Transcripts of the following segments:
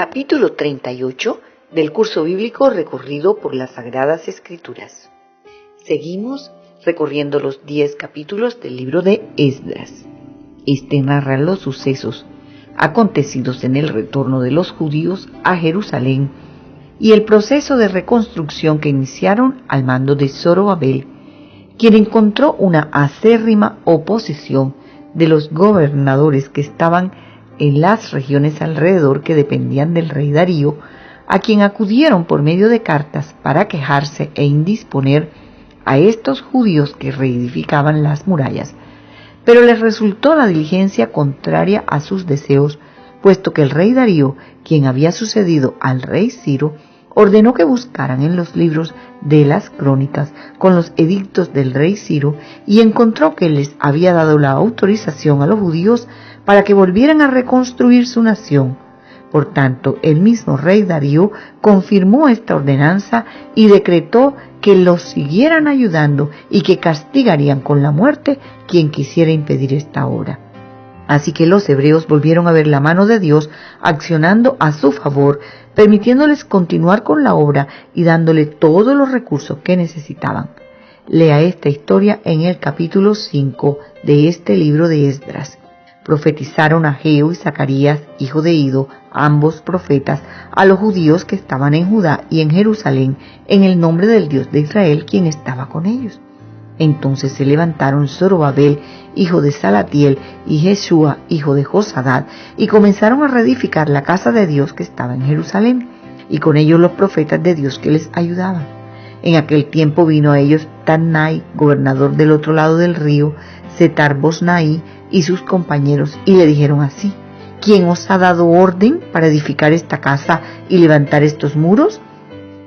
Capítulo 38 del curso bíblico recorrido por las Sagradas Escrituras. Seguimos recorriendo los 10 capítulos del libro de Esdras. Este narra los sucesos acontecidos en el retorno de los judíos a Jerusalén y el proceso de reconstrucción que iniciaron al mando de Zorobabel, quien encontró una acérrima oposición de los gobernadores que estaban en las regiones alrededor que dependían del rey Darío, a quien acudieron por medio de cartas para quejarse e indisponer a estos judíos que reedificaban las murallas. Pero les resultó la diligencia contraria a sus deseos, puesto que el rey Darío, quien había sucedido al rey Ciro, ordenó que buscaran en los libros de las crónicas con los edictos del rey Ciro y encontró que les había dado la autorización a los judíos para que volvieran a reconstruir su nación. Por tanto, el mismo rey Darío confirmó esta ordenanza y decretó que los siguieran ayudando y que castigarían con la muerte quien quisiera impedir esta obra. Así que los hebreos volvieron a ver la mano de Dios accionando a su favor, permitiéndoles continuar con la obra y dándole todos los recursos que necesitaban. Lea esta historia en el capítulo 5 de este libro de Esdras. Profetizaron Ageo y Zacarías, hijo de Ido, ambos profetas, a los judíos que estaban en Judá y en Jerusalén, en el nombre del Dios de Israel, quien estaba con ellos. Entonces se levantaron Zorobabel, hijo de Salatiel, y Jesúa, hijo de Josadad, y comenzaron a reedificar la casa de Dios que estaba en Jerusalén, y con ellos los profetas de Dios que les ayudaban. En aquel tiempo vino a ellos Tannai, gobernador del otro lado del río, Setar-Bosnai y sus compañeros, y le dijeron así: ¿Quién os ha dado orden para edificar esta casa y levantar estos muros?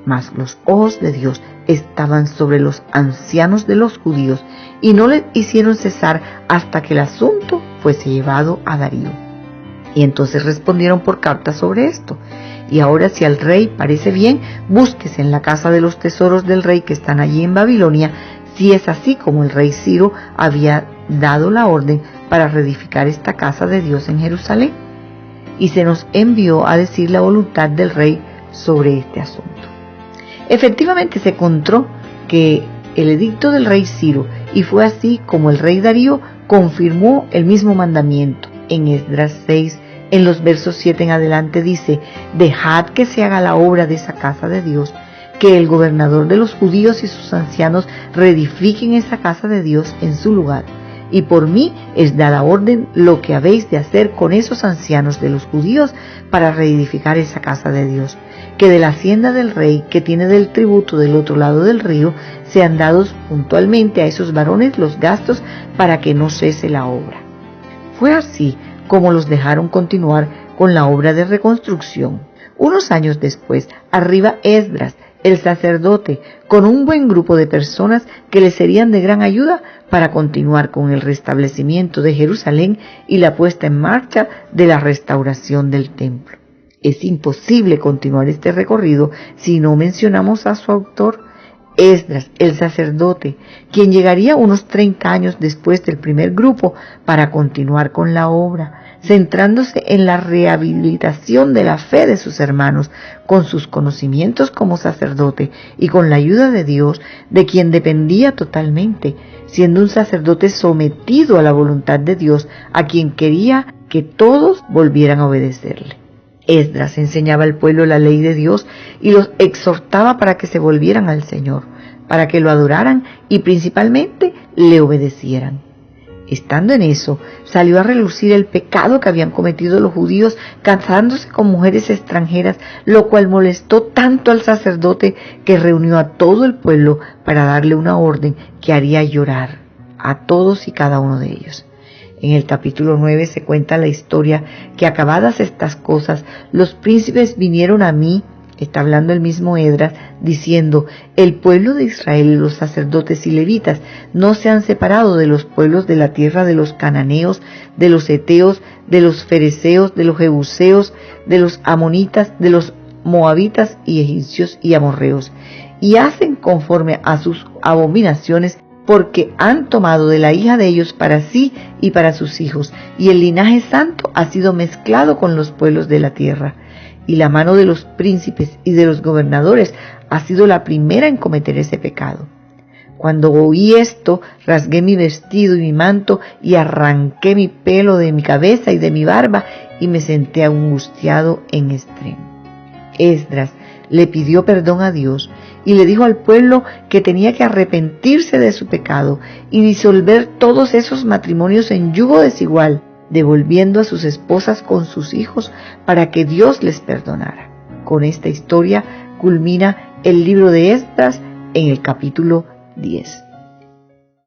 Mas los ojos de Dios estaban sobre los ancianos de los judíos y no les hicieron cesar hasta que el asunto fuese llevado a Darío. Y entonces respondieron por carta sobre esto: y ahora, si al rey parece bien, búsquese en la casa de los tesoros del rey que están allí en Babilonia, si es así como el rey Ciro había dado la orden para reedificar esta casa de Dios en Jerusalén. Y se nos envió a decir la voluntad del rey sobre este asunto. Efectivamente se encontró que el edicto del rey Ciro, y fue así como el rey Darío confirmó el mismo mandamiento. En Esdras 6, en los versos 7 en adelante dice: dejad que se haga la obra de esa casa de Dios, que el gobernador de los judíos y sus ancianos reedifiquen esa casa de Dios en su lugar. Y por mí es dada orden lo que habéis de hacer con esos ancianos de los judíos para reedificar esa casa de Dios, que de la hacienda del rey que tiene del tributo del otro lado del río sean dados puntualmente a esos varones los gastos para que no cese la obra. Fue así como los dejaron continuar con la obra de reconstrucción. Unos años después, arriba Esdras, el sacerdote, con un buen grupo de personas que le serían de gran ayuda para continuar con el restablecimiento de Jerusalén y la puesta en marcha de la restauración del templo. Es imposible continuar este recorrido si no mencionamos a su autor, Esdras, el sacerdote, quien llegaría unos 30 años después del primer grupo para continuar con la obra, centrándose en la rehabilitación de la fe de sus hermanos, con sus conocimientos como sacerdote y con la ayuda de Dios, de quien dependía totalmente, siendo un sacerdote sometido a la voluntad de Dios, a quien quería que todos volvieran a obedecerle. Esdras enseñaba al pueblo la ley de Dios y los exhortaba para que se volvieran al Señor, para que lo adoraran y principalmente le obedecieran. Estando en eso, salió a relucir el pecado que habían cometido los judíos casándose con mujeres extranjeras, lo cual molestó tanto al sacerdote que reunió a todo el pueblo para darle una orden que haría llorar a todos y cada uno de ellos. En el capítulo 9 se cuenta la historia que acabadas estas cosas, los príncipes vinieron a mí, está hablando el mismo Esdras, diciendo: el pueblo de Israel y los sacerdotes y levitas no se han separado de los pueblos de la tierra de los cananeos, de los heteos, de los fereceos, de los jebuseos, de los amonitas, de los moabitas y egipcios y amorreos, y hacen conforme a sus abominaciones, porque han tomado de la hija de ellos para sí y para sus hijos, y el linaje santo ha sido mezclado con los pueblos de la tierra. y la mano de los príncipes y de los gobernadores ha sido la primera en cometer ese pecado. Cuando oí esto, rasgué mi vestido y mi manto y arranqué mi pelo de mi cabeza y de mi barba y me senté angustiado en extremo. Esdras le pidió perdón a Dios y le dijo al pueblo que tenía que arrepentirse de su pecado y disolver todos esos matrimonios en yugo desigual, devolviendo a sus esposas con sus hijos para que Dios les perdonara. Con esta historia culmina el libro de Esdras en el capítulo 10.